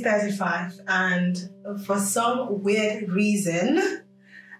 is 35, and for some weird reason,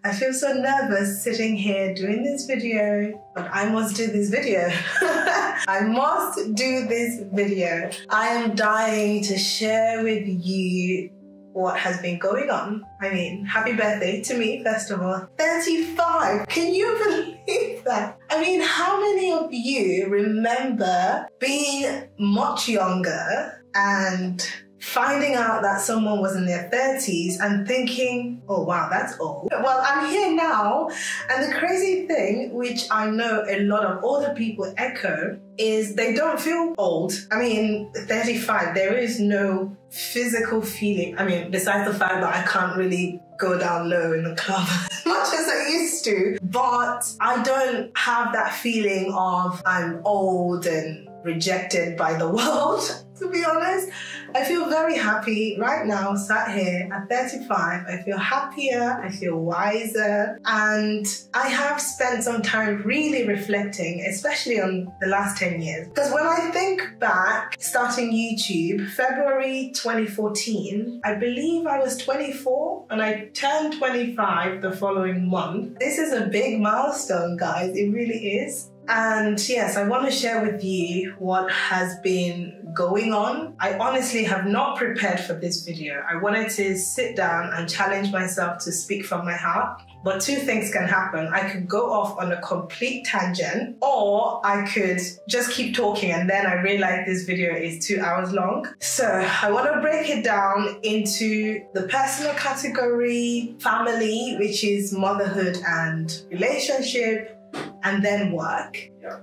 I feel so nervous sitting here doing this video, but I must do this video. I must do this video. I am dying to share with you what has been going on. I mean, happy birthday to me, first of all. 35, can you believe that? I mean, how many of you remember being much younger and finding out that someone was in their 30s and thinking, oh wow, that's old. Well, I'm here now, and the crazy thing, which I know a lot of older people echo, is they don't feel old. I mean, 35, there is no physical feeling. I mean, besides the fact that I can't really go down low in the club as much as I used to, but I don't have that feeling of I'm old and rejected by the world, to be honest. I feel very happy right now, sat here at 35. I feel happier, I feel wiser, and I have spent some time really reflecting, especially on the last 10 years. Because when I think back, starting YouTube, February 2014, I believe I was 24 and I turned 25 the following month. This is a big milestone, guys, it really is. And yes, I want to share with you what has been going on. I honestly have not prepared for this video. I wanted to sit down and challenge myself to speak from my heart. But two things can happen. I could go off on a complete tangent, or I could just keep talking and then I realize this video is 2 hours long. So I want to break it down into the personal category, family, which is motherhood and relationship, and then work.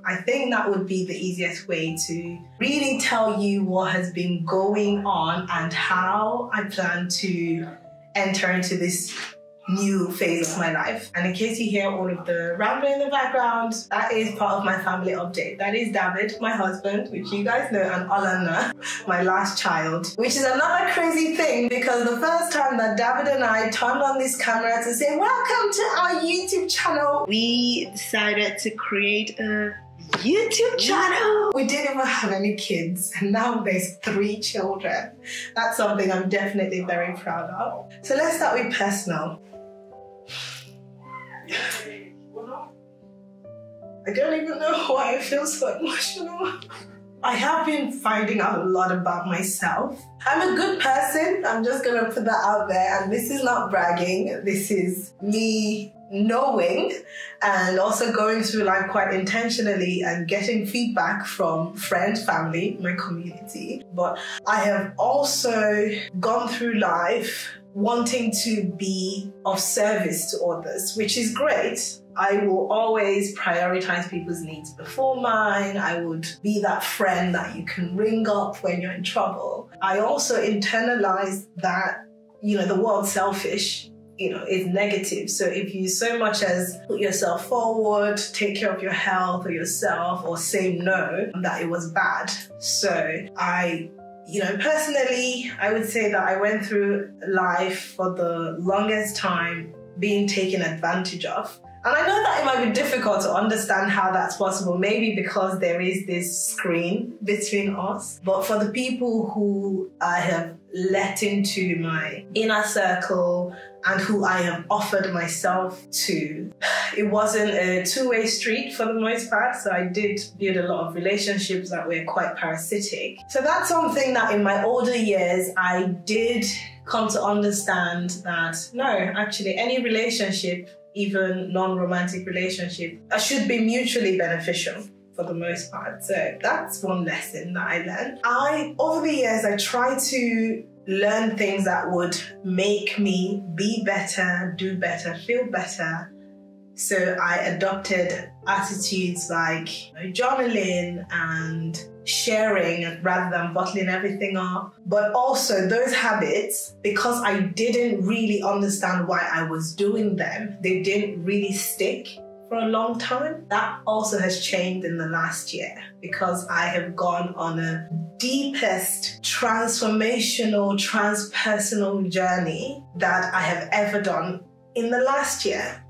I think that would be the easiest way to really tell you what has been going on and how I plan to enter into this new phase of my life. And in case you hear all of the rambling in the background, that is part of my family update. That is David, my husband, which you guys know, and Adanna, my last child, which is another crazy thing, because the first time that David and I turned on this camera to say, welcome to our YouTube channel, we decided to create a YouTube channel. We didn't even have any kids, and now there's 3 children. That's something I'm definitely very proud of. So let's start with personal. I don't even know why I feel so emotional. I have been finding out a lot about myself. I'm a good person, I'm just gonna put that out there, and this is not bragging, this is me knowing and also going through life quite intentionally and getting feedback from friends, family, my community. But I have also gone through life wanting to be of service to others, which is great. I will always prioritize people's needs before mine. I would be that friend that you can ring up when you're in trouble. I also internalize that, the word's selfish, is negative. So if you so much as put yourself forward, take care of your health or yourself, or say no, that it was bad. So personally, I would say that I went through life for the longest time being taken advantage of. And I know that it might be difficult to understand how that's possible, maybe because there is this screen between us. But for the people who I have let into my inner circle and who I have offered myself to, it wasn't a two-way street for the most part. So I did build a lot of relationships that were quite parasitic. So that's something that in my older years, I did come to understand that no, actually any relationship, even non-romantic relationship, should be mutually beneficial for the most part. So that's one lesson that I learned. Over the years, I tried to learn things that would make me be better, do better, feel better. So I adopted attitudes like journaling and sharing rather than bottling everything up. But also those habits, because I didn't really understand why I was doing them, they didn't really stick for a long time. That also has changed in the last year, because I have gone on a deepest transformational, transpersonal journey that I have ever done in the last year.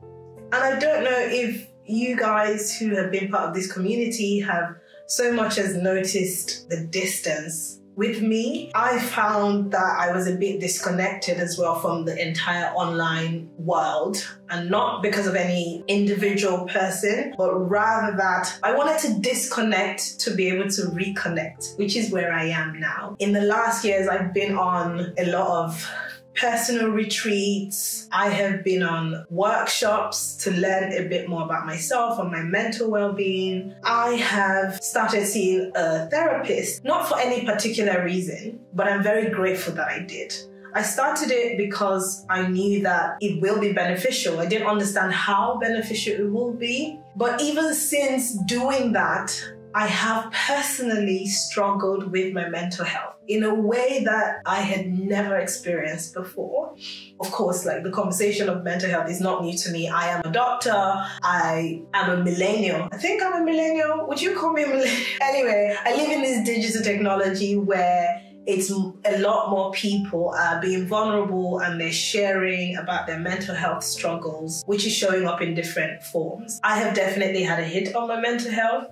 And I don't know if you guys who have been part of this community have so much as noticed the distance with me. I found that I was a bit disconnected as well from the entire online world, and not because of any individual person, but rather that I wanted to disconnect to be able to reconnect, which is where I am now. In the last years, I've been on a lot of personal retreats. I have been on workshops to learn a bit more about myself and my mental well-being. I have started seeing a therapist, not for any particular reason, but I'm very grateful that I did. I started it because I knew that it will be beneficial. I didn't understand how beneficial it will be. But even since doing that, I have personally struggled with my mental health in a way that I had never experienced before. Of course, like, the conversation of mental health is not new to me. I am a doctor. I am a millennial. I think I'm a millennial. Would you call me a millennial? Anyway, I live in this digital technology where it's a lot more people are being vulnerable and they're sharing about their mental health struggles, which is showing up in different forms. I have definitely had a hit on my mental health.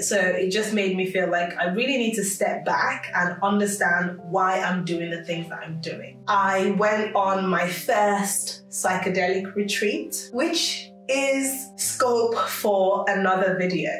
So it just made me feel like I really need to step back and understand why I'm doing the things that I'm doing. I went on my first psychedelic retreat, which is scope for another video.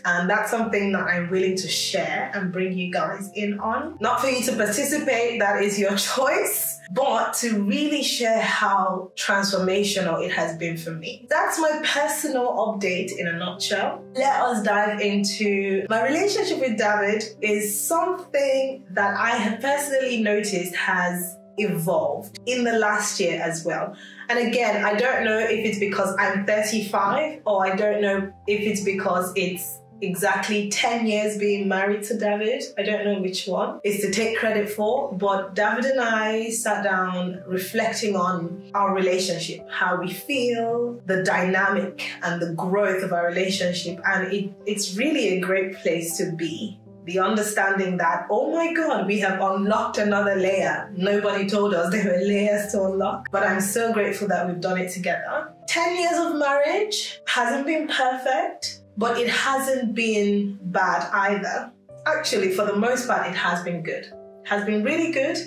And that's something that I'm willing to share and bring you guys in on. Not for you to participate, that is your choice, but to really share how transformational it has been for me. That's my personal update in a nutshell. Let us dive into my relationship with David. Is something that I have personally noticed has evolved in the last year as well. And again, I don't know if it's because I'm 35, or I don't know if it's because it's exactly 10 years being married to David. I don't know which one is to take credit for, but David and I sat down reflecting on our relationship, how we feel, the dynamic and the growth of our relationship. And it's really a great place to be. The understanding that, oh my God, we have unlocked another layer. Nobody told us there were layers to unlock, but I'm so grateful that we've done it together. 10 years of marriage hasn't been perfect, but it hasn't been bad either. Actually, for the most part, it has been good. It has been really good.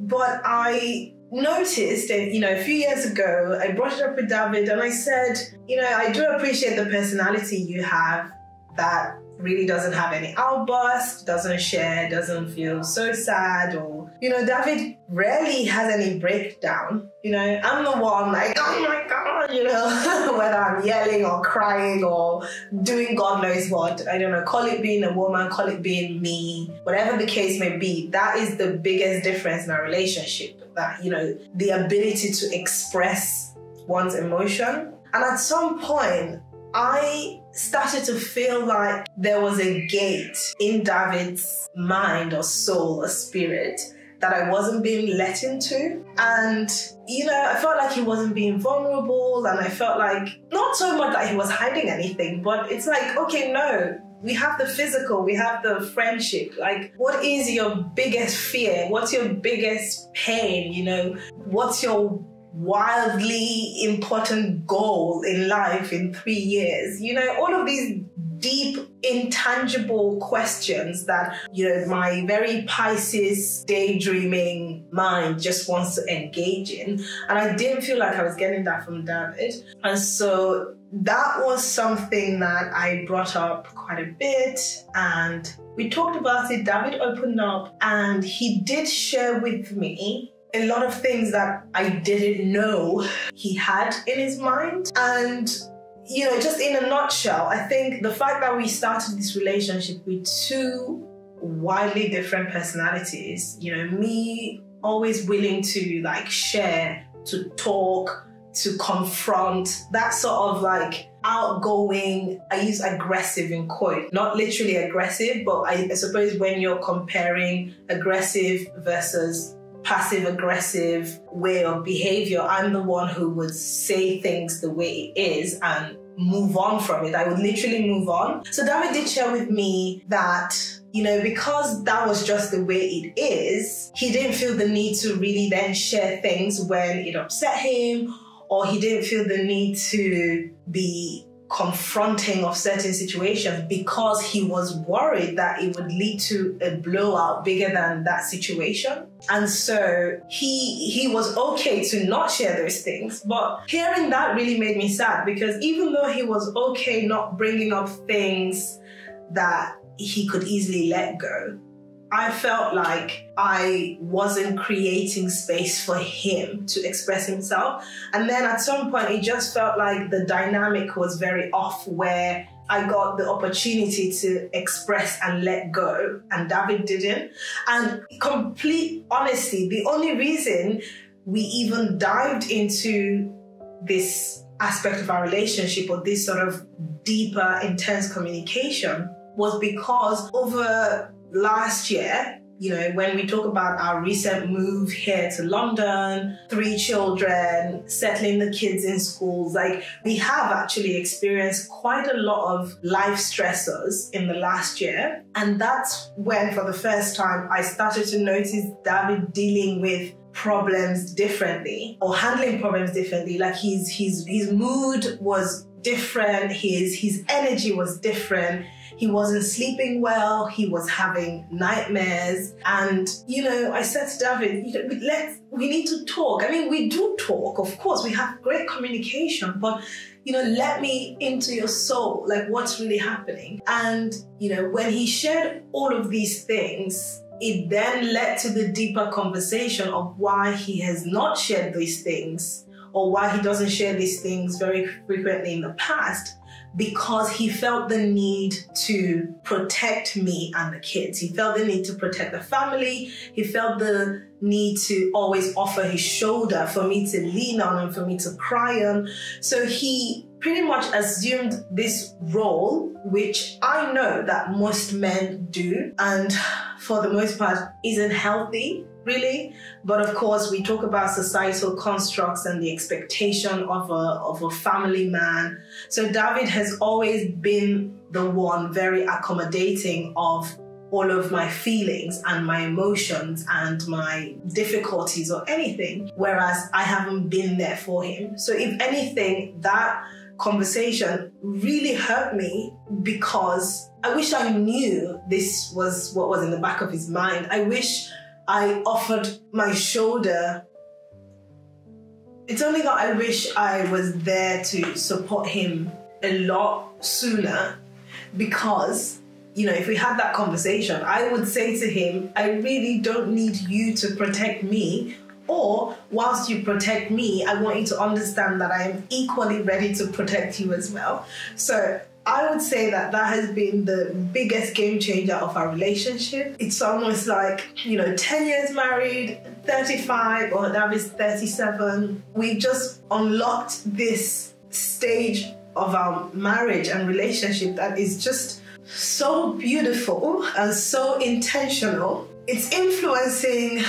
But I noticed that, a few years ago, I brought it up with David and I said, I do appreciate the personality you have that really doesn't have any outbursts, doesn't share, doesn't feel so sad, or, David rarely has any breakdown. I'm the one like, oh my God, whether I'm yelling or crying or doing God knows what, I don't know, call it being a woman, call it being me, whatever the case may be, that is the biggest difference in our relationship, that, the ability to express one's emotion. And at some point, I started to feel like there was a gate in David's mind or soul or spirit that I wasn't being let into. And, I felt like he wasn't being vulnerable, and I felt like, not so much that he was hiding anything, but it's like, okay, no, we have the physical, we have the friendship. Like, what is your biggest fear? What's your biggest pain? What's your wildly important goal in life in 3 years? All of these deep, intangible questions that, my very Pisces daydreaming mind just wants to engage in. And I didn't feel like I was getting that from David. And so that was something that I brought up quite a bit, and we talked about it. David opened up and he did share with me a lot of things that I didn't know he had in his mind. And, just in a nutshell, I think the fact that we started this relationship with two wildly different personalities, me always willing to share, to talk, to confront, that sort of outgoing, I use aggressive in quote, not literally aggressive, but I suppose when you're comparing aggressive versus passive-aggressive way of behavior, I'm the one who would say things the way it is and move on from it. I would literally move on. So David did share with me that, because that was just the way it is, he didn't feel the need to really then share things when it upset him, or he didn't feel the need to be confronting of certain situations because he was worried that it would lead to a blowout bigger than that situation. And so he was okay to not share those things. But hearing that really made me sad, because even though he was okay not bringing up things that he could easily let go, I felt like I wasn't creating space for him to express himself. And then at some point, it just felt like the dynamic was very off, where I got the opportunity to express and let go, and David didn't. And complete honesty, the only reason we even dived into this aspect of our relationship, or this sort of deeper, intense communication, was because over last year, you know, when we talk about our recent move here to London, 3 children, settling the kids in schools, like, we have actually experienced quite a lot of life stressors in the last year. And that's when, for the first time, I started to notice David dealing with problems differently, or handling problems differently. Like, his mood was different, his energy was different. He wasn't sleeping well. He was having nightmares. And, you know, I said to David, you know, we need to talk. I mean, we do talk, of course. We have great communication, but, you know, let me into your soul, like, what's really happening. And, you know, when he shared all of these things, it then led to the deeper conversation of why he has not shared these things, or why he doesn't share these things very frequently in the past. Because he felt the need to protect me and the kids. He felt the need to protect the family. He felt the need to always offer his shoulder for me to lean on and for me to cry on. So he pretty much assumed this role, which I know that most men do, and for the most part isn't healthy, really. But of course, we talk about societal constructs and the expectation of a family man. So David has always been the one very accommodating of all of my feelings and my emotions and my difficulties or anything, whereas I haven't been there for him. So if anything, that conversation really hurt me, because I wish I knew this was what was in the back of his mind. I wish I offered my shoulder. It's only that I wish I was there to support him a lot sooner, because, you know, if we had that conversation, I would say to him, I really don't need you to protect me, or whilst you protect me, I want you to understand that I am equally ready to protect you as well. So I would say that that has been the biggest game changer of our relationship. It's almost like, you know, 10 years married, 35, or David's 37. We just unlocked this stage of our marriage and relationship that is just so beautiful and so intentional. It's influencing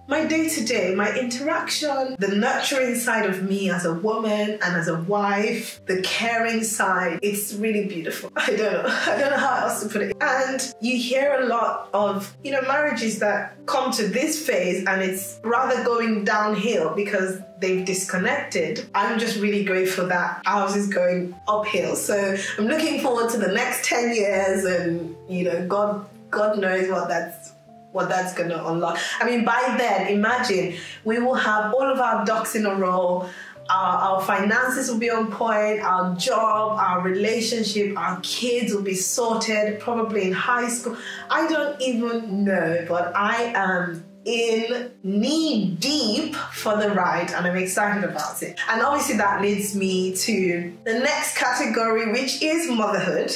my day-to-day, my interaction, the nurturing side of me as a woman and as a wife, the caring side. It's really beautiful. I don't know how else to put it. And you hear a lot of, you know, marriages that come to this phase and it's rather going downhill because they've disconnected. I'm just really grateful that ours is going uphill. So I'm looking forward to the next 10 years, and, you know, God knows what that's going to unlock. I mean, by then, imagine, we will have all of our ducks in a row. Our finances will be on point, our job, our relationship, our kids will be sorted, probably in high school. I don't even know, but I am in knee deep for the ride, and I'm excited about it. And obviously that leads me to the next category, which is motherhood.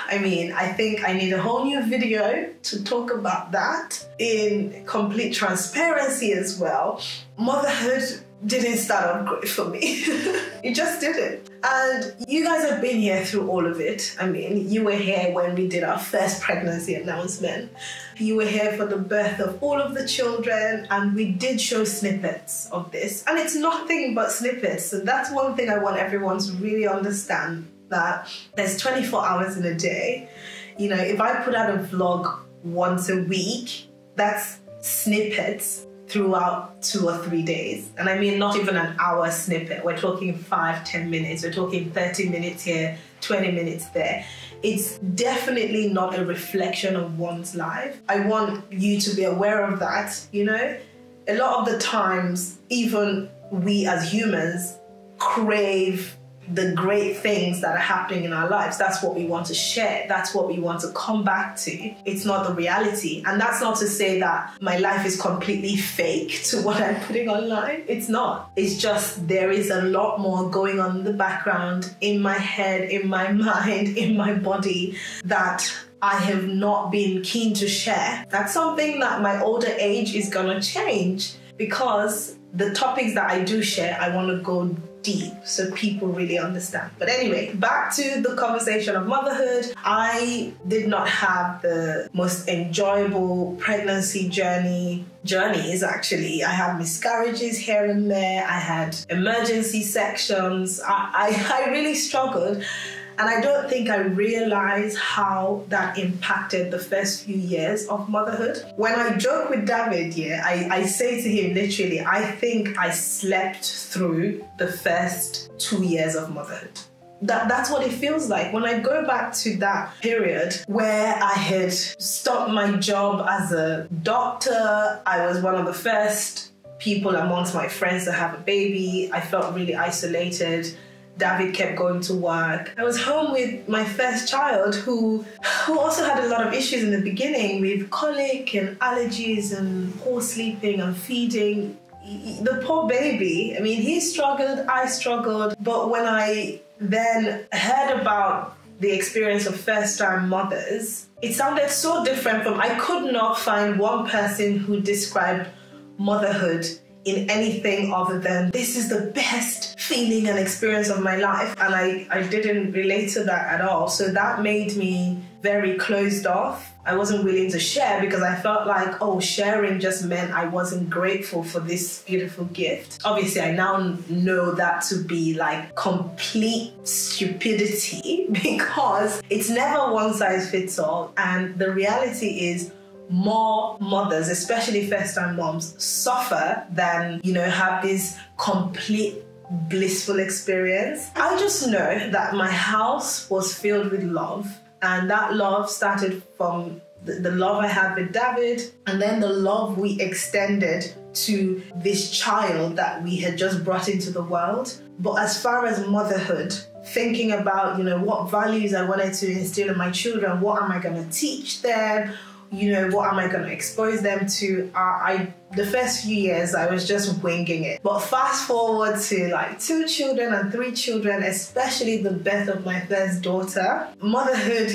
I mean, I think I need a whole new video to talk about that in complete transparency as well. Motherhood didn't start off great for me. It just didn't. And you guys have been here through all of it. I mean, you were here when we did our first pregnancy announcement. You were here for the birth of all of the children, and we did show snippets of this. And it's nothing but snippets. And that's one thing I want everyone to really understand, that there's 24 hours in a day. You know, if I put out a vlog once a week, that's snippets throughout 2 or 3 days. And I mean, not even an hour snippet. We're talking 5-10 minutes. We're talking 30 minutes here, 20 minutes there. It's definitely not a reflection of one's life. I want you to be aware of that, you know? A lot of the times, even we as humans crave the great things that are happening in our lives. That's what we want to share. That's what we want to come back to. It's not the reality. And that's not to say that my life is completely fake to what I'm putting online. It's not. It's just there is a lot more going on in the background, in my head, in my mind, in my body, that I have not been keen to share. That's something that my older age is gonna change, because the topics that I do share, I want to go deep so people really understand. But anyway, back to the conversation of motherhood. I did not have the most enjoyable pregnancy journeys actually. I had miscarriages here and there. I had emergency sections. I really struggled. And I don't think I realized how that impacted the first few years of motherhood. When I joke with David, I say to him literally, I think I slept through the first 2 years of motherhood. That's what it feels like. When I go back to that period where I had stopped my job as a doctor, I was one of the first people amongst my friends to have a baby. I felt really isolated. David kept going to work. I was home with my first child who also had a lot of issues in the beginning with colic and allergies and poor sleeping and feeding. The poor baby, I mean, he struggled, I struggled. But when I then heard about the experience of first-time mothers, it sounded so different from, I could not find one person who described motherhood in anything other than, this is the best feeling and experience of my life. And I didn't relate to that at all. So that made me very closed off. I wasn't willing to share because I felt like, oh, sharing just meant I wasn't grateful for this beautiful gift. Obviously, I now know that to be like complete stupidity, because it's never one size fits all. And the reality is, more mothers, especially first-time moms, suffer than, have this complete blissful experience. I just know that my house was filled with love, and that love started from the love I had with David, and then the love we extended to this child that we had just brought into the world. But as far as motherhood, thinking about, what values I wanted to instill in my children, what am I going to teach them, what am I going to expose them to? The first few years, I was just winging it. But fast forward to like 2 children and 3 children, especially the birth of my first daughter, motherhood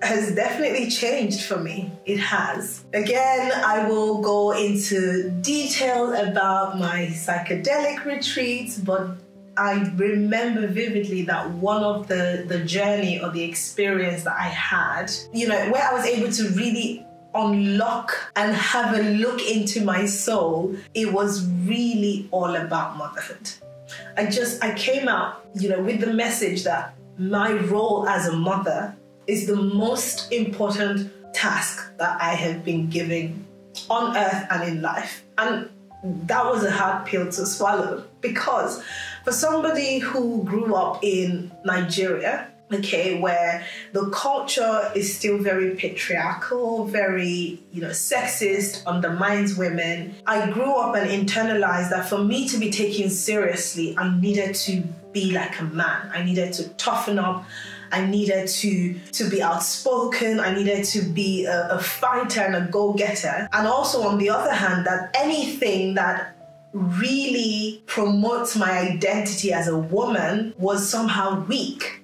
has definitely changed for me. It has. Again, I will go into detail about my psychedelic retreats, but I remember vividly that one of the journey or the experience that I had, where I was able to really unlock and have a look into my soul, it was really all about motherhood. I came out, with the message that my role as a mother is the most important task that I have been given on earth and in life. And that was a hard pill to swallow, because for somebody who grew up in Nigeria, where the culture is still very patriarchal, very, sexist, undermines women, I grew up and internalized that for me to be taken seriously, I needed to be like a man. I needed to toughen up. I needed to be outspoken. I needed to be a fighter and a go-getter. And also, on the other hand, that anything that really promotes my identity as a woman was somehow weak.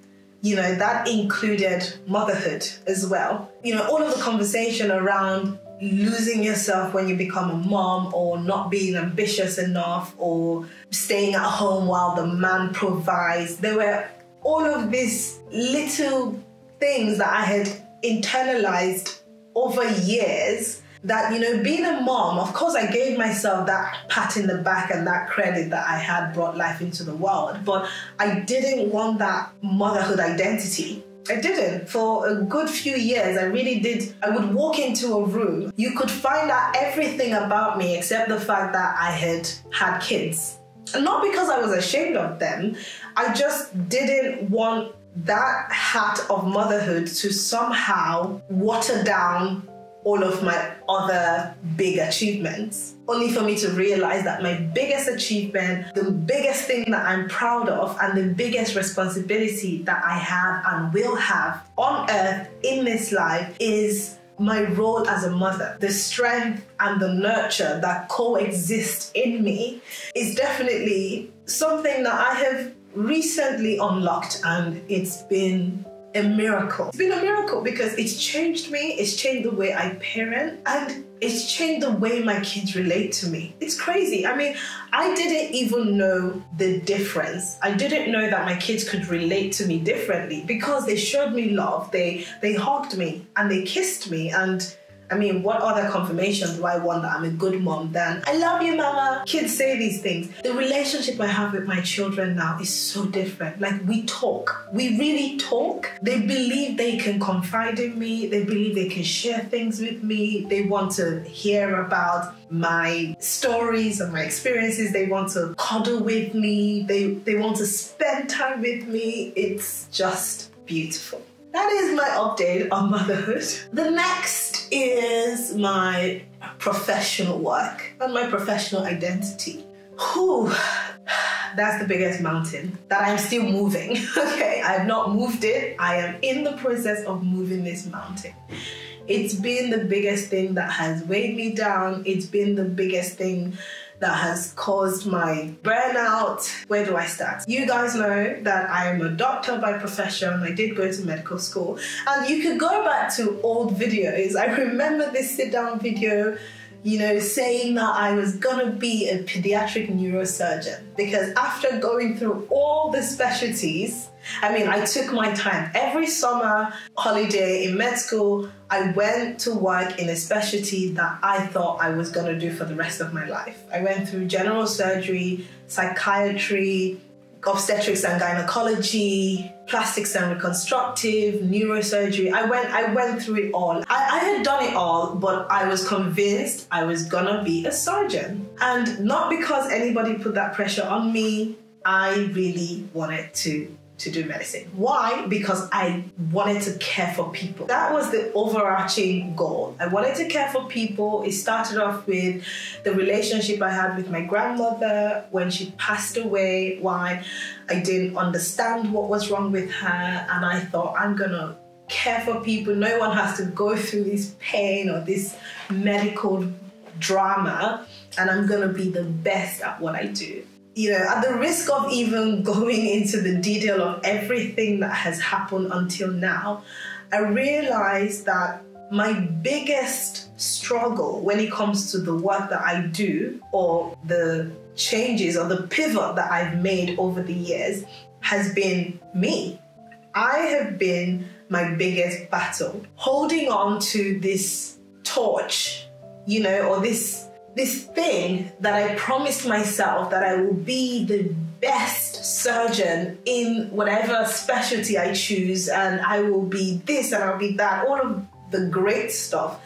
That included motherhood as well. All of the conversation around losing yourself when you become a mom, or not being ambitious enough, or staying at home while the man provides. There were all of these little things that I had internalized over years that, you know, being a mom, of course I gave myself that pat in the back and that credit that I had brought life into the world, but I didn't want that motherhood identity. I didn't. For a good few years, I really did. I would walk into a room. You could find out everything about me except the fact that I had had kids. And not because I was ashamed of them. I just didn't want that hat of motherhood to somehow water down all of my other big achievements, only for me to realize that my biggest achievement, the biggest thing that I'm proud of, and the biggest responsibility that I have and will have on earth in this life is my role as a mother. The strength and the nurture that coexist in me is definitely something that I have recently unlocked, and it's been a miracle. It's been a miracle because it's changed me, it's changed the way I parent, and it's changed the way my kids relate to me. It's crazy. I mean, I didn't even know the difference. I didn't know that my kids could relate to me differently because they showed me love, they hugged me and they kissed me, and I mean, what other confirmation do I want that I'm a good mom than, I love you, mama? Kids say these things. The relationship I have with my children now is so different. Like, we talk. We really talk. They believe they can confide in me. They believe they can share things with me. They want to hear about my stories and my experiences. They want to cuddle with me. They want to spend time with me. It's just beautiful. That is my update on motherhood. The next is my professional work and my professional identity. Whew, that's the biggest mountain that I'm still moving. Okay, I have not moved it. I am in the process of moving this mountain. It's been the biggest thing that has weighed me down. It's been the biggest thing that has caused my burnout. Where do I start? You guys know that I am a doctor by profession. I did go to medical school. And you could go back to old videos. I remember this sit-down video, you know, saying that I was gonna be a pediatric neurosurgeon. Because after going through all the specialties, I mean, I took my time. Every summer holiday in med school, I went to work in a specialty that I thought I was going to do for the rest of my life. I went through general surgery, psychiatry, obstetrics and gynecology, plastics and reconstructive, neurosurgery. I went through it all. I had done it all, but I was convinced I was going to be a surgeon. And not because anybody put that pressure on me, I really wanted to do medicine. Why? Because I wanted to care for people. That was the overarching goal. I wanted to care for people. It started off with the relationship I had with my grandmother when she passed away. Why? I didn't understand what was wrong with her, and I thought, I'm gonna care for people. No one has to go through this pain or this medical drama, and I'm gonna be the best at what I do. You know, at the risk of even going into the detail of everything that has happened until now, I realized that my biggest struggle when it comes to the work that I do, or the changes or the pivot that I've made over the years, has been me. I have been my biggest battle, holding on to this torch, you know, or this thing that I promised myself, that I will be the best surgeon in whatever specialty I choose, and I will be this and I'll be that, all of the great stuff.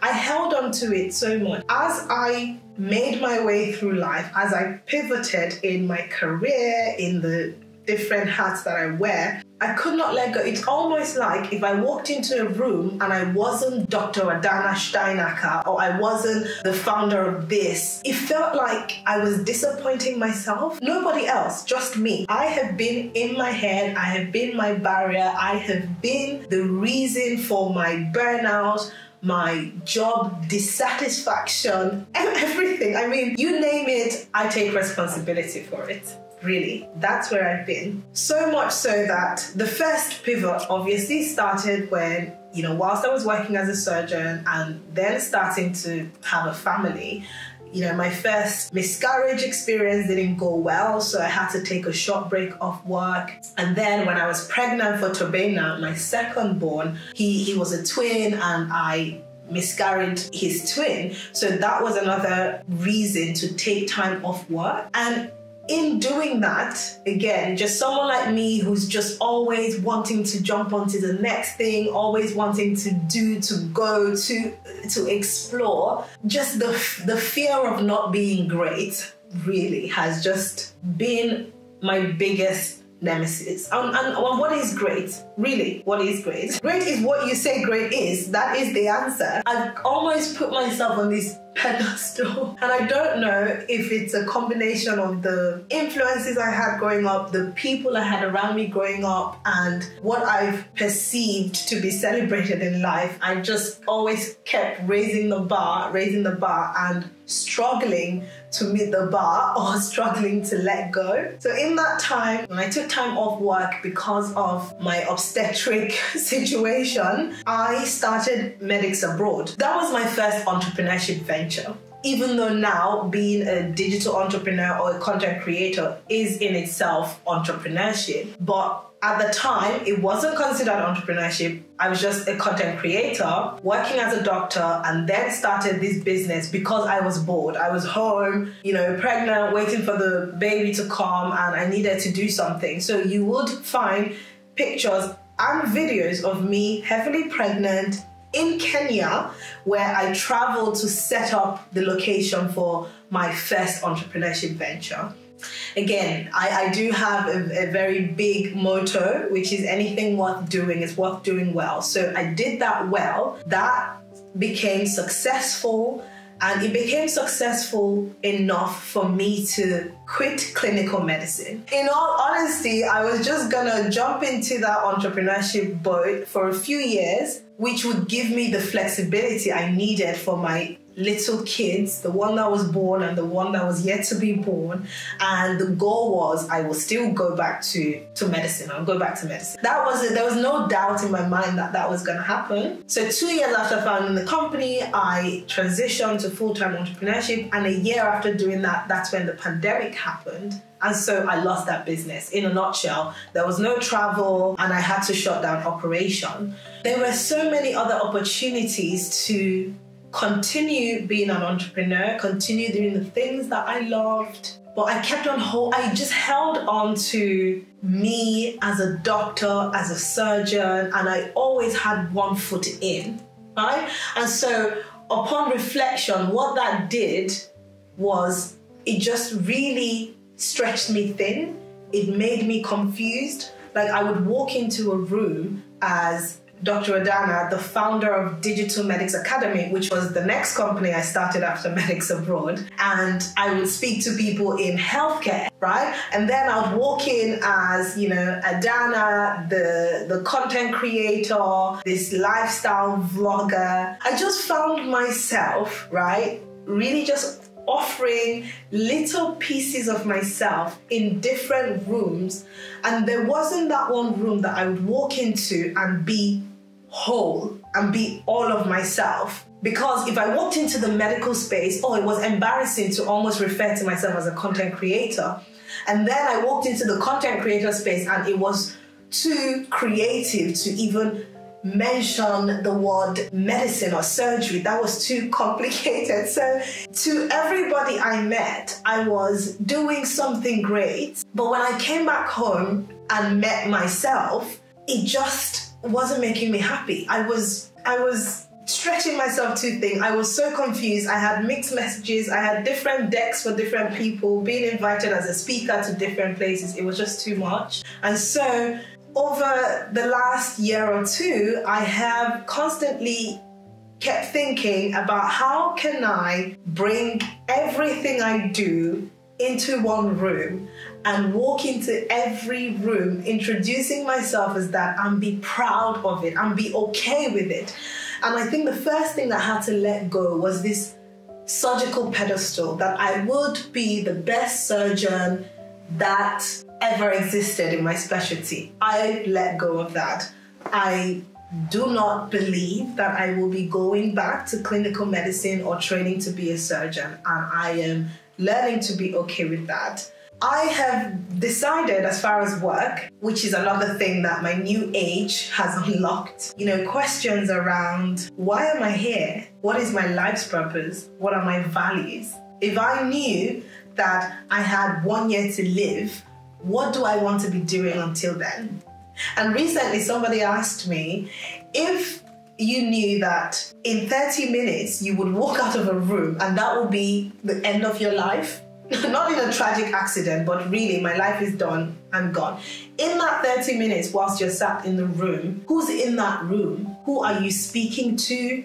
I held on to it so much. As I made my way through life, as I pivoted in my career, in the different hats that I wear, I could not let go. It's almost like if I walked into a room and I wasn't Dr. Adanna or I wasn't the founder of this, it felt like I was disappointing myself. Nobody else, just me. I have been in my head, I have been my barrier, I have been the reason for my burnout, my job dissatisfaction, everything. I mean, you name it, I take responsibility for it. Really, that's where I've been. So much so that the first pivot obviously started when, you know, whilst I was working as a surgeon and then starting to have a family, you know, my first miscarriage experience didn't go well, so I had to take a short break off work. And then when I was pregnant for Tobena, my second born, he was a twin, and I miscarried his twin. So that was another reason to take time off work. And in doing that, again, just someone like me who's just always wanting to jump onto the next thing, always wanting to do, to go, to explore, just the fear of not being great really has just been my biggest nemesis. And what is great? Really, what is great? Great is what you say great is. That is the answer. I've almost put myself on this pedestal, and I don't know if it's a combination of the influences I had growing up, the people I had around me growing up, and what I've perceived to be celebrated in life. I just always kept raising the bar and struggling to meet the bar or struggling to let go. So in that time, when I took time off work because of my obstetric situation, I started Medics Abroad. That was my first entrepreneurship venture. Even though now being a digital entrepreneur or a content creator is in itself entrepreneurship, but at the time, it wasn't considered entrepreneurship. I was just a content creator, working as a doctor, and then started this business because I was bored. I was home, pregnant, waiting for the baby to come, and I needed to do something. So you would find pictures and videos of me heavily pregnant in Kenya, where I traveled to set up the location for my first entrepreneurship venture. Again, I do have a very big motto, which is anything worth doing is worth doing well. So I did that well. That became successful, and it became successful enough for me to quit clinical medicine. In all honesty, I was just gonna jump into that entrepreneurship boat for a few years, which would give me the flexibility I needed for my little kids, the one that was born and the one that was yet to be born. And the goal was I will still go back to medicine. I'll go back to medicine. That was it. There was no doubt in my mind that that was going to happen. So 2 years after founding the company, I transitioned to full-time entrepreneurship. And a year after doing that, that's when the pandemic happened. And so I lost that business. In a nutshell, there was no travel and I had to shut down operation. There were so many other opportunities to continue being an entrepreneur, continue doing the things that I loved. But I kept on I just held on to me as a doctor, as a surgeon, and I always had one foot in, right? And so upon reflection, what that did was it just really stretched me thin. It made me confused. Like I would walk into a room as Dr. Adanna, the founder of Digital Medics Academy, which was the next company I started after Medics Abroad. And I would speak to people in healthcare, right? And then I would walk in as, Adanna, the content creator, this lifestyle vlogger. I just found myself, right, really just offering little pieces of myself in different rooms. And there wasn't that one room that I would walk into and be whole and be all of myself. Because if I walked into the medical space, it was embarrassing to almost refer to myself as a content creator. And then I walked into the content creator space and it was too creative to even mention the word medicine or surgery. That was too complicated. So to everybody I met, I was doing something great. But when I came back home and met myself, it just wasn't making me happy. I was stretching myself too thin. I was so confused. I had mixed messages. I had different decks for different people, being invited as a speaker to different places. It was just too much. And so over the last year or two, I have constantly kept thinking about how can I bring everything I do into one room and walk into every room introducing myself as that and be proud of it and be okay with it. And I think the first thing that I had to let go was this surgical pedestal that I would be the best surgeon that ever existed in my specialty. I let go of that. I do not believe that I will be going back to clinical medicine or training to be a surgeon, and I am learning to be okay with that. I have decided, as far as work, which is another thing that my new age has unlocked, questions around, why am I here? What is my life's purpose? What are my values? If I knew that I had 1 year to live, what do I want to be doing until then? And recently somebody asked me, if you knew that in 30 minutes you would walk out of a room and that would be the end of your life, not in a tragic accident, but really my life is done, I'm gone. In that 30 minutes whilst you're sat in the room, who's in that room? Who are you speaking to?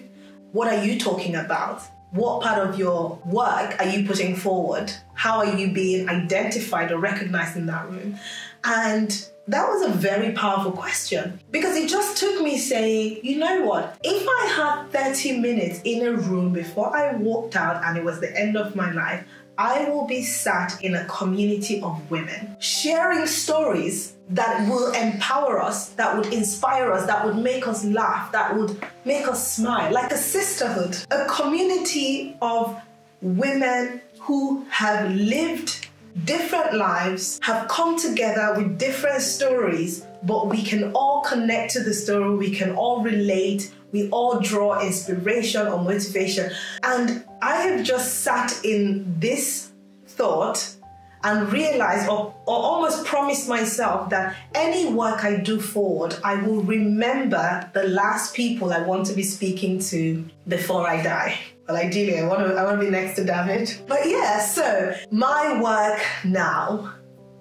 What are you talking about? What part of your work are you putting forward? How are you being identified or recognized in that room? And that was a very powerful question, because it just took me saying, you know what? If I had 30 minutes in a room before I walked out and it was the end of my life, I will be sat in a community of women sharing stories that will empower us, that would inspire us, that would make us laugh, that would make us smile, like a sisterhood, a community of women who have lived different lives, have come together with different stories, but we can all connect to the story, we can all relate, we all draw inspiration or motivation. And I have just sat in this thought and realized or almost promised myself that any work I do forward, I will remember the last people I want to be speaking to before I die. Well, ideally, I want to be next to David. But yeah, so my work now,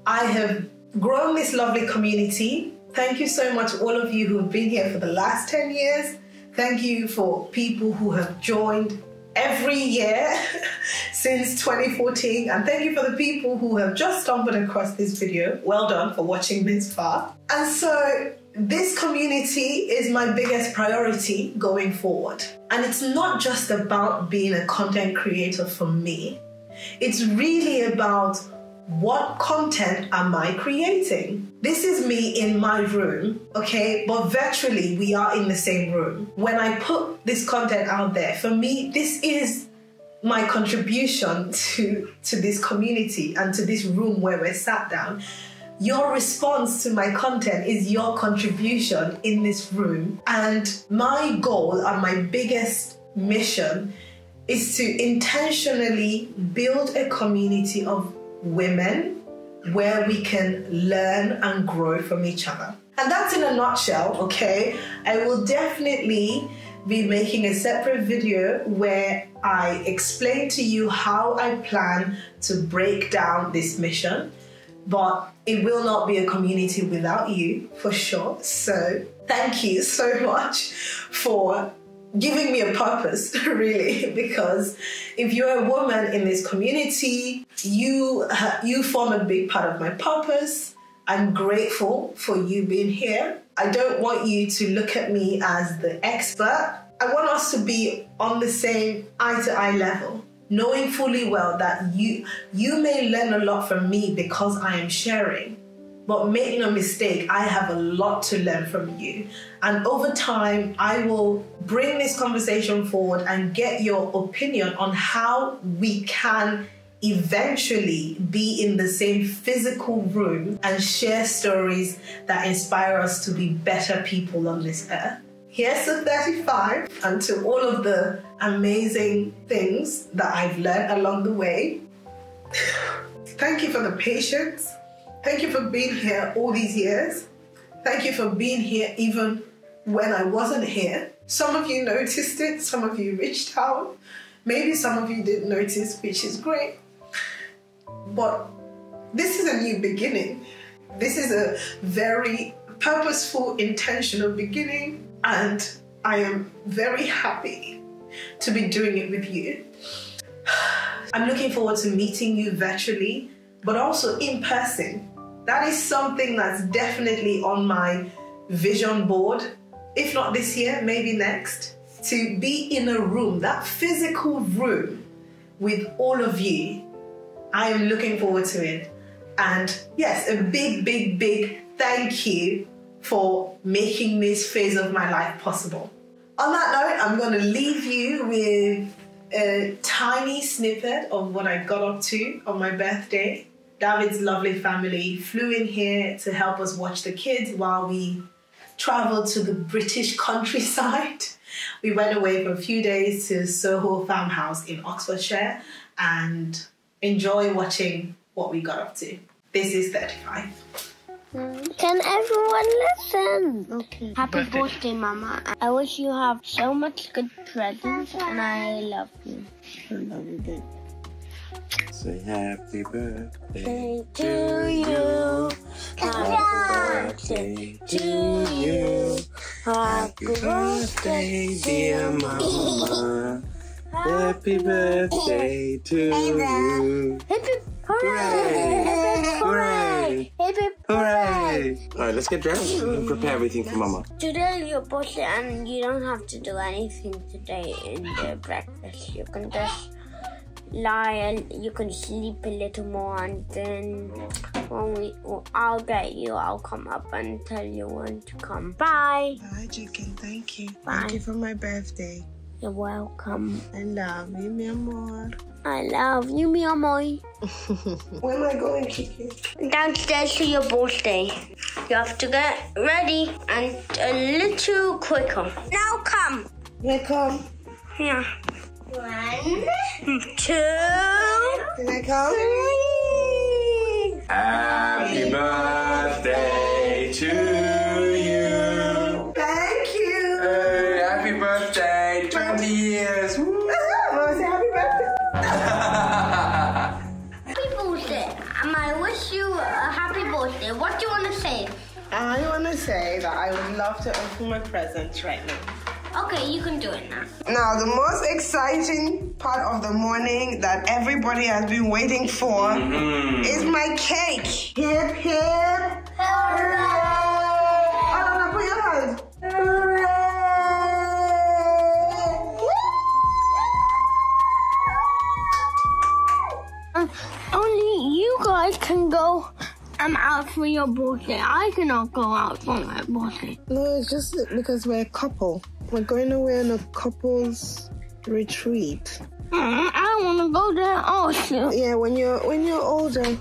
I have grown this lovely community. Thank you so much, all of you who have been here for the last 10 years. Thank you for people who have joined every year since 2014. And thank you for the people who have just stumbled across this video. Well done for watching this far. And so this community is my biggest priority going forward. And it's not just about being a content creator for me. It's really about what content am I creating? This is me in my room, okay? But virtually, we are in the same room. When I put this content out there, for me, this is my contribution to this community and to this room where we're sat down. Your response to my content is your contribution in this room. And my goal and my biggest mission is to intentionally build a community of women where we can learn and grow from each other. And that's in a nutshell, okay? I will definitely be making a separate video where I explain to you how I plan to break down this mission, but it will not be a community without you, for sure. So thank you so much for giving me a purpose, really, because if you're a woman in this community, you form a big part of my purpose. I'm grateful for you being here. I don't want you to look at me as the expert. I want us to be on the same eye-to-eye level, knowing fully well that you may learn a lot from me because I am sharing. But make no mistake, I have a lot to learn from you. And over time, I will bring this conversation forward and get your opinion on how we can eventually be in the same physical room and share stories that inspire us to be better people on this earth. Here's to 35 and to all of the amazing things that I've learned along the way. Thank you for the patience. Thank you for being here all these years. Thank you for being here even when I wasn't here. Some of you noticed it, some of you reached out. Maybe some of you didn't notice, which is great. But this is a new beginning. This is a very purposeful, intentional beginning, and I am very happy to be doing it with you. I'm looking forward to meeting you virtually, but also in person. That is something that's definitely on my vision board. If not this year, maybe next. To be in a room, that physical room with all of you. I am looking forward to it. And yes, a big, big, big thank you for making this phase of my life possible. On that note, I'm going to leave you with a tiny snippet of what I got up to on my birthday. David's lovely family flew in here to help us watch the kids while we traveled to the British countryside. We went away for a few days to Soho Farmhouse in Oxfordshire and enjoy watching what we got up to. This is 35. Can everyone listen? Okay. Happy birthday, Mama. I wish you have so much good presents, and I love you. I love you, babe. Say happy birthday to you. Happy birthday to you. Happy birthday, dear Mama. Happy birthday to you. Hip hip hooray! Hooray! Hip hip Hooray! Alright, let's get dressed and prepare everything for Mama. Today is your birthday, and you don't have to do anything today in the breakfast. You can just lie and you can sleep a little more, and then when I'll get you, I'll come up and tell you when to come. Bye. Bye, chicken. Thank you. Bye. Thank you for my birthday. You're welcome. I love you, mi amor. I love you, mi amor. Where am I going, chicken? Downstairs to your birthday. You have to get ready and a little quicker. Now come. Here I come. Yeah. 1, 2. Here I come. 3. Happy birthday to you. Thank you. Hey, happy birthday, 20 years. Woo. Mama, say happy birthday. Happy birthday. I wish you a happy birthday. What do you want to say? I want to say that I would love to open my presents right now. Okay, you can do it now. Now, the most exciting part of the morning that everybody has been waiting for is my cake. Hip, hip, hooray! Adanna, put your hands. Hooray! Only you guys can go out for your birthday. I cannot go out for my birthday. No, it's just because we're a couple. We're going away on a couple's retreat. I want to go there also. Yeah, when you're older.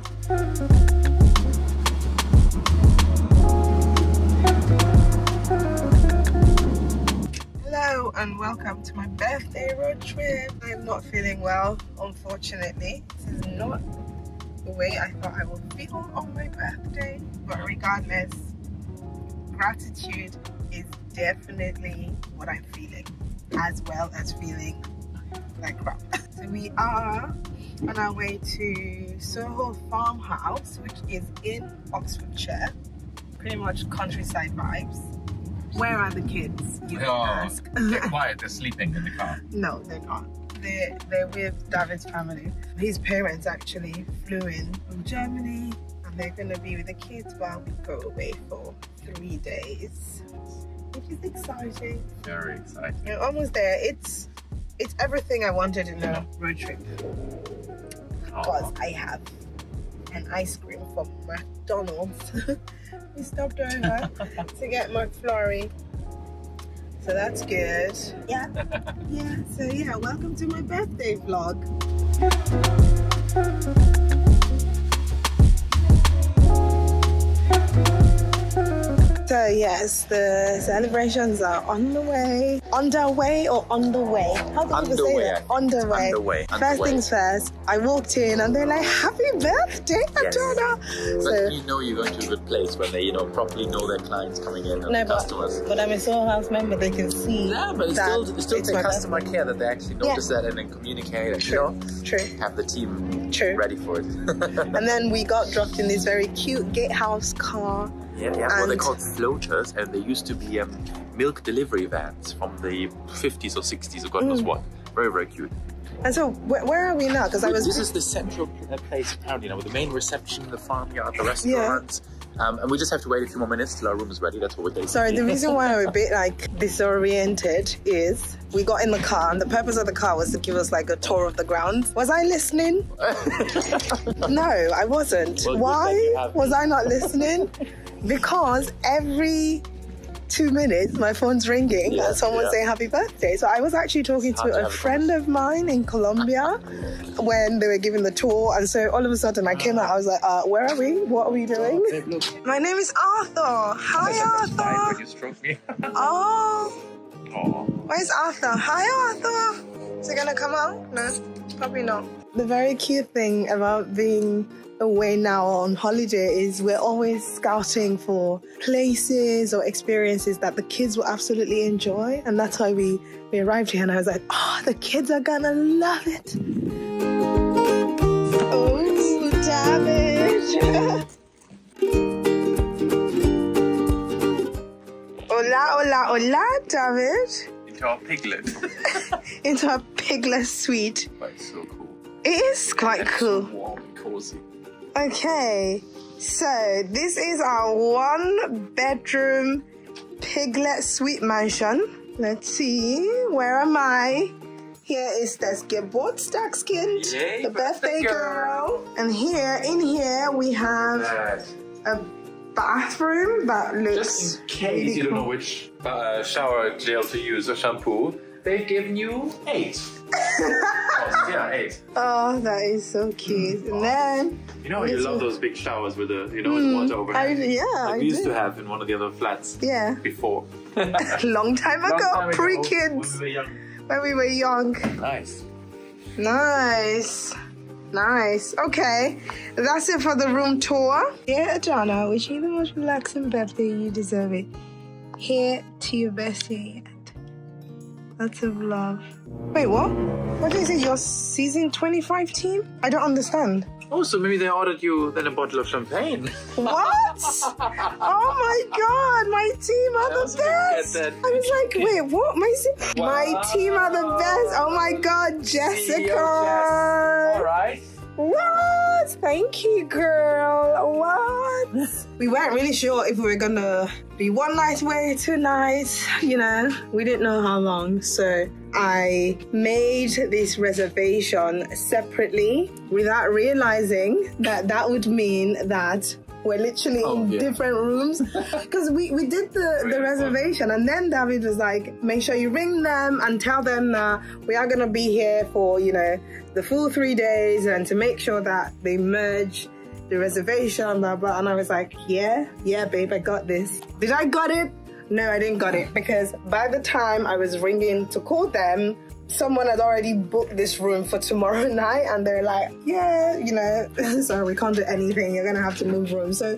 Hello and welcome to my birthday road trip. I'm not feeling well, unfortunately. This is not the way I thought I would feel on my birthday, but regardless, gratitude is definitely what I'm feeling, as well as feeling like crap. So we are on our way to Soho Farmhouse, which is in Oxfordshire. Pretty much countryside vibes. Where are the kids, you ask? Get quiet, they're sleeping in the car. No, they're not. They're with David's family. His parents actually flew in from Germany, and they're going to be with the kids while we go away for 3 days, which is exciting. Very exciting. We're almost there. It's everything I wanted in a road trip, because I have an ice cream from McDonald's. We stopped over to get McFlurry, so that's good. Yeah. So yeah, welcome to my birthday vlog. So yes, the celebrations are on the way. Underway or on the way? How do people say that? Underway. Underway. First things first, I walked in and they're like, happy birthday, Adanna. But you know you're going to a good place when they, properly know their clients coming in and customers. But I'm a Soho House member, they can see. Yeah, but it's still it's the my customer care that they actually notice that and then communicate and True. have the team True. ready for it. And then we got dropped in this very cute gatehouse car. Yeah. Well, they're called floaters, and they used to be milk delivery vans from the 50s or 60s or God knows what. Very, very cute. And so, where are we now? Because This is the central place, apparently, with the main reception, the farmyard, the restaurants. And we just have to wait a few more minutes till our room is ready. That's what we're doing. Sorry, the reason why I'm a bit disoriented is we got in the car, and the purpose of the car was to give us a tour of the grounds. Was I listening? No, I wasn't. Well, why was I not listening? Because every 2 minutes, my phone's ringing and someone's saying happy birthday. So I was actually talking to a friend of mine in Colombia when they were giving the tour, and so all of a sudden I came out, I was like, where are we? What are we doing? My name is Arthur. Hi, Arthur. When you stroke me. Oh, Oh. where's Arthur? Hi, Arthur. Is he gonna come out? No, probably not. The very cute thing about being away now on holiday is we're always scouting for places or experiences that the kids will absolutely enjoy, and that's why we arrived here and I was like, oh, the kids are gonna love it. Oh, David. Hola, hola, hola, David. Into our piglet. Into a piglet suite. But it's so cool. It is quite cool. So warm and cozy. Okay, so this is our 1-bedroom piglet suite mansion. Let's see, where am I? Here is das Geburtstagskind, Yay, the birthday girl. And here, in here, we have a bathroom that looks Just in case really you don't know cool. which shower gel to use or shampoo, they've given you 8. Yeah, 8. Oh, that is so cute. And then You know, you love those big showers with the, with water overhead. I we used do. to have in one of the other flats. Yeah. Before. Long time ago, Long time pre-kids, when we were young. when we were young. Nice. Nice. Nice. Okay, that's it for the room tour. Dear Adanna, wishing you the most relaxing birthday. You deserve it. Here to your bestie. Lots of love. Wait, what? What is it? Your season 25 team? I don't understand. Oh, so maybe they ordered you then a bottle of champagne. What? Oh my god, my team are the best. I was like, wait, what? My team are the best. Oh my god, Jessica. All right. What? Thank you, girl. What? We weren't really sure if we were gonna be one night away, 2 nights. You know, we didn't know how long. So I made this reservation separately without realizing that that would mean that we're literally in different rooms. Because we did the reservation, and then David was like, make sure you ring them and tell them that we are going to be here for, you know, the full 3 days, and to make sure that they merge the reservation, blah, blah. And I was like, yeah, babe, I got this. Did I got it? No, I didn't got it, because by the time I was ringing to call them, someone had already booked this room for tomorrow night, and they're like, yeah, you know, sorry, we can't do anything. You're gonna have to move rooms. So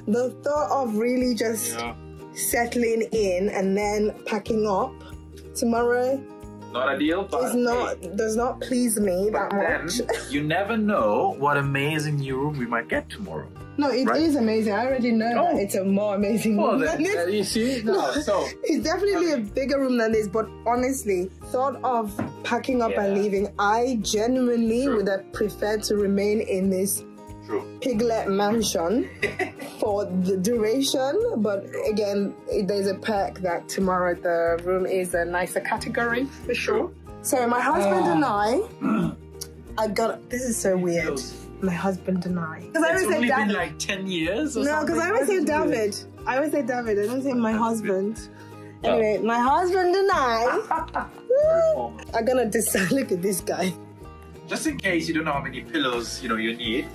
the thought of really just settling in and then packing up tomorrow Not ideal, but does not please me that much. Then you never know what amazing new room we might get tomorrow. No, it is amazing. I already know that it's a more amazing room than this. You see? No, so it's definitely a bigger room than this, but honestly, thought of packing up and leaving, I genuinely would have preferred to remain in this piglet mansion for the duration. But again, there's a perk that tomorrow the room is a nicer category for sure. So my husband and I got, this is so weird. My husband and I. Because I always say David. Been like 10 years or no, because I always say David. I always say David. I don't say my husband. Anyway, my husband and I are gonna decide. Look at this guy. Just in case you don't know how many pillows you need,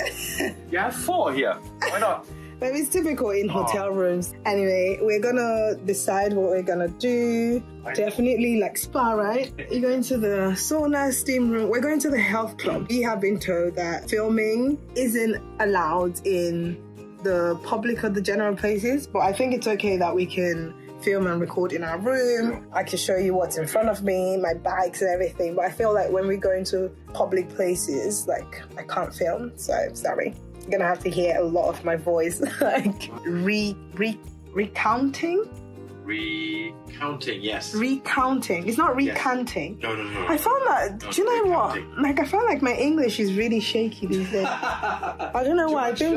you have 4 here. Why not? But it's typical in hotel rooms. Anyway, we're gonna decide what we're gonna do. Definitely like spa, right? You're going to the sauna, steam room. We're going to the health club. We have been told that filming isn't allowed in the public or the general places, but I think it's okay that we can film and record in our room. I can show you what's in front of me, my bags and everything. But I feel like when we go into public places, like I can't film, so sorry. You're gonna have to hear a lot of my voice, like recounting. Recounting, yes. Recounting. It's not recanting. No. I found that. Do you know what? Like I feel like my English is really shaky these days. I don't know why. I think.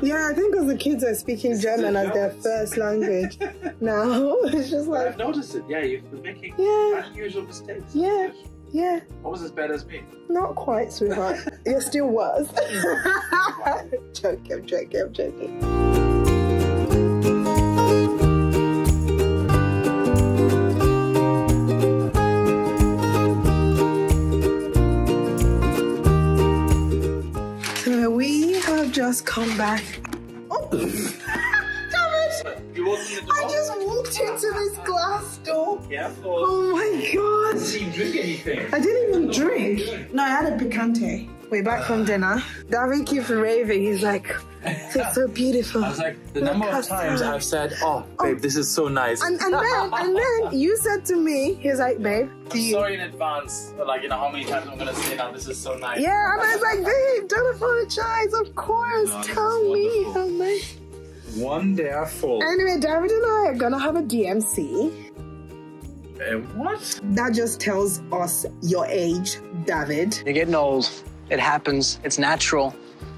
Yeah, I think because the kids are speaking German as their first language now. It's just like. I've noticed it. Yeah, you've been making unusual mistakes. Yeah. Almost as bad as me. Not quite, sweetheart. You're still worse. I'm joking. come back. Oh, damn it! You opened the door? I just walked into this glass door. Careful. Oh my god. You didn't drink anything. I didn't even drink. No, I had a picante. We're back from dinner. David keeps raving. He's like, it's so beautiful. I was like, the number of times I've said, oh, babe, this is so nice. And then you said to me, he was like, babe, do you... Sorry in advance, like, you know, how many times I'm going to say now, this is so nice. Yeah, and I was like, babe, don't apologize. Of course, No, tell me how nice. One day are full. Anyway, David and I are gonna have a DMC. What? That just tells us your age, David. You're getting old. It happens. It's natural.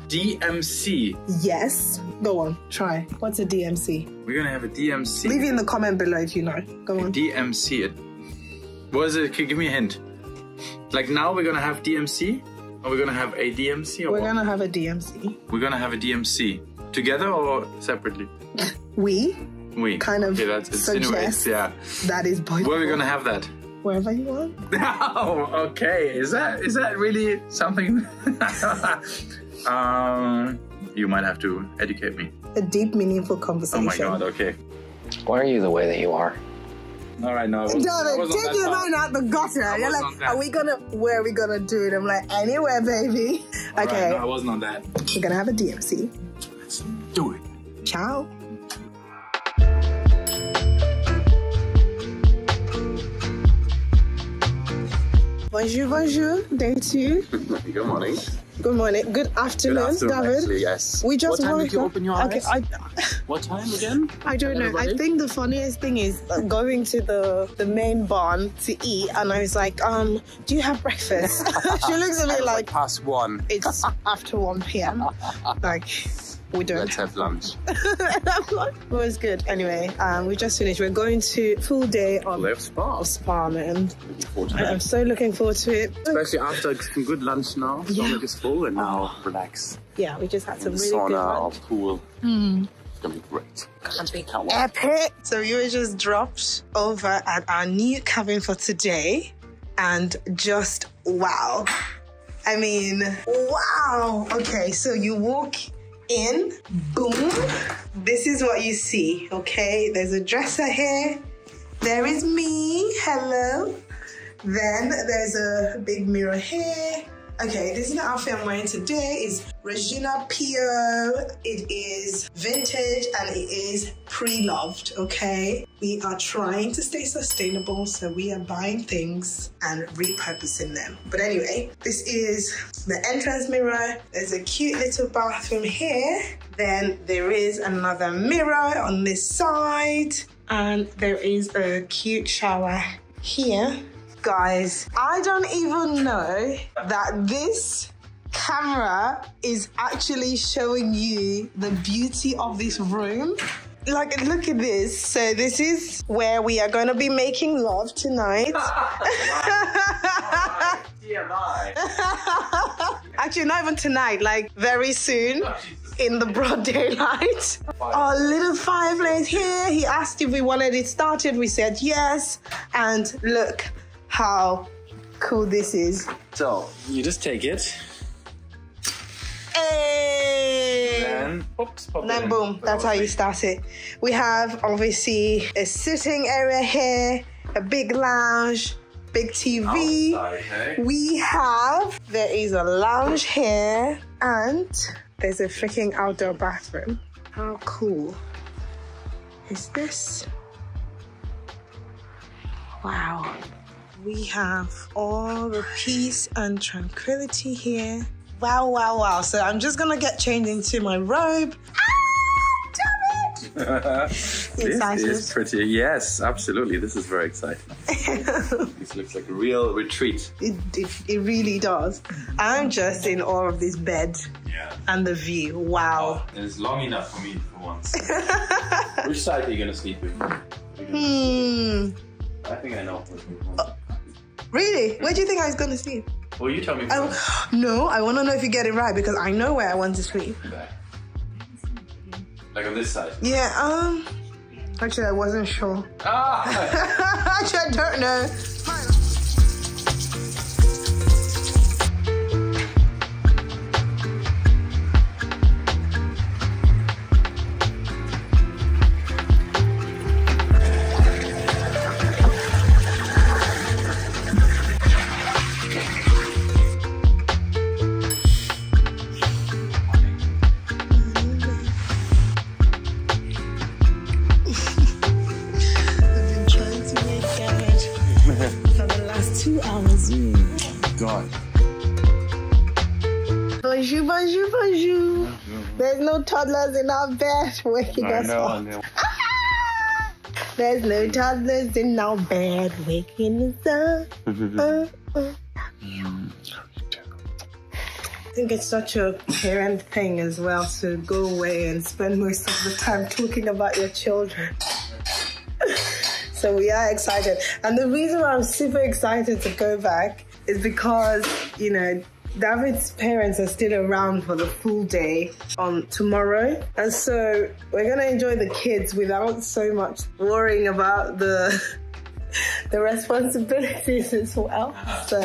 DMC. Yes. Go on, try. What's a DMC? We're going to have a DMC. Leave it in the comment below if you know. Go on. DMC. What is it? Give me a hint. Like now we're going to have DMC? Or we're going to have a DMC? Or We're what? gonna have a DMC. We're going to have a DMC. Together or separately? We kind of that insinuates, suggest yeah. that is both. Where are we going to have that? Wherever you want. Oh, okay. Is that really something? You might have to educate me. A deep, meaningful Oh conversation. my god, okay. Why are you the way that you are? All right, no. David, take your mind out the gutter. You're like, where are we gonna do it? I'm like, anywhere, baby. All Okay, right, no, I wasn't on that. we're gonna have a DMC. Let's do it. Ciao. Bonjour, bonjour, day two. Good morning. Good morning, good afternoon, David. Actually, yes. We just what time woke did you up. open your eyes? Okay, What time again? I don't know. I think the funniest thing is going to the main barn to eat, and I was like, do you have breakfast? She looks at me like past 1. it's after 1 p.m. Like, we don't. Let's have lunch. It was good. Anyway, we just finished. We're going to full day of spa, man. I'm so looking forward to it. Especially after some good lunch now. Stomach is full and now relax. Yeah, we just had some really Sauna good or lunch. pool. It's gonna be great. Can't wait. Epic. So we were just dropped over at our new cabin for today, and just wow. I mean, wow. Okay, so you walk in, boom. This is what you see, okay? There's a dresser here. There is me, hello. Then there's a big mirror here. Okay, this is the outfit I'm wearing today. It's Regina Pio. It is vintage and it is pre-loved, okay? We are trying to stay sustainable, so we are buying things and repurposing them. But anyway, this is the entrance mirror. There's a cute little bathroom here. Then there is another mirror on this side. And there is a cute shower here. Guys, I don't even know that this camera is actually showing you the beauty of this room. Like, look at this. So this is where we are going to be making love tonight. Actually, not even tonight, like very soon. In the broad daylight. Our little fireplace here. He asked if we wanted it started. We said yes. And look how cool this is. So you just take it. Hey! And oops, pop it Then in. boom, that's how you start it. We have obviously a sitting area here, a big lounge, big TV. Outside, hey? There is a lounge here, and there's a freaking outdoor bathroom. How cool is this? Wow. We have all the peace and tranquility here. Wow, wow, wow. So I'm just gonna get changed into my robe. Damn it! This Excited? is pretty, yes, absolutely. This is very exciting. This looks like a real retreat. It really does. I'm just in awe of this bed and the view. Wow. It's long enough for me for once. Which side are you gonna sleep with? I think I know. Really? Where do you think I was gonna sleep? Well, you tell me first. No, I want to know if you get it right because I know where I want to sleep. Okay. Like on this side? Yeah, actually I wasn't sure. Ah! Actually, I don't know. 2 hours. God. Bonjour, bonjour, bonjour. There's no toddlers in our bed waking us up. There's no toddlers in our bed waking us up. I think it's such a parent thing as well to go away and spend most of the time talking about your children. So we are excited. And the reason why I'm super excited to go back is because, you know, David's parents are still around for the full day on tomorrow. And so we're going to enjoy the kids without so much worrying about the responsibilities as well. So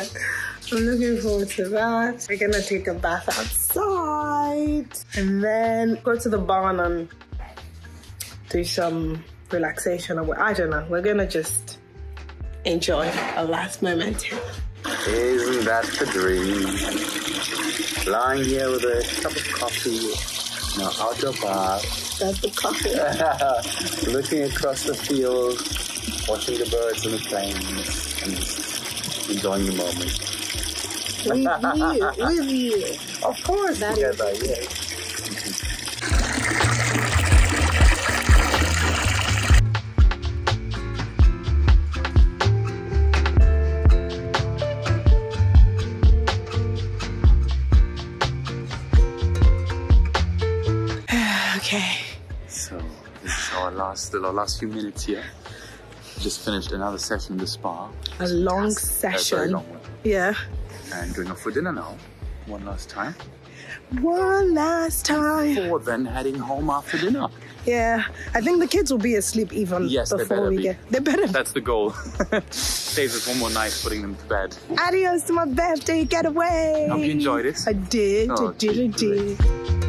I'm looking forward to that. We're going to take a bath outside and then go to the barn and do some relaxation. Or I don't know. We're going to just enjoy our last moment here. Isn't that the dream? Lying here with a cup of coffee, no outdoor bar. That's the coffee. Looking across the field, watching the birds and the planes, and just enjoying the moment. With you. Of course, That together, yes. Okay. So this is our last few minutes here. Just finished another session in the spa. A long A session. very long one. Yeah. And going off for dinner now. One last time. One last time. Before then heading home after dinner. Yeah. I think the kids will be asleep even Yes, they before better we be. get. They better be. That's the goal. Saves us one more night putting them to bed. Adios to my birthday getaway. Hope you enjoyed it. I did. Oh, I did. I great. did.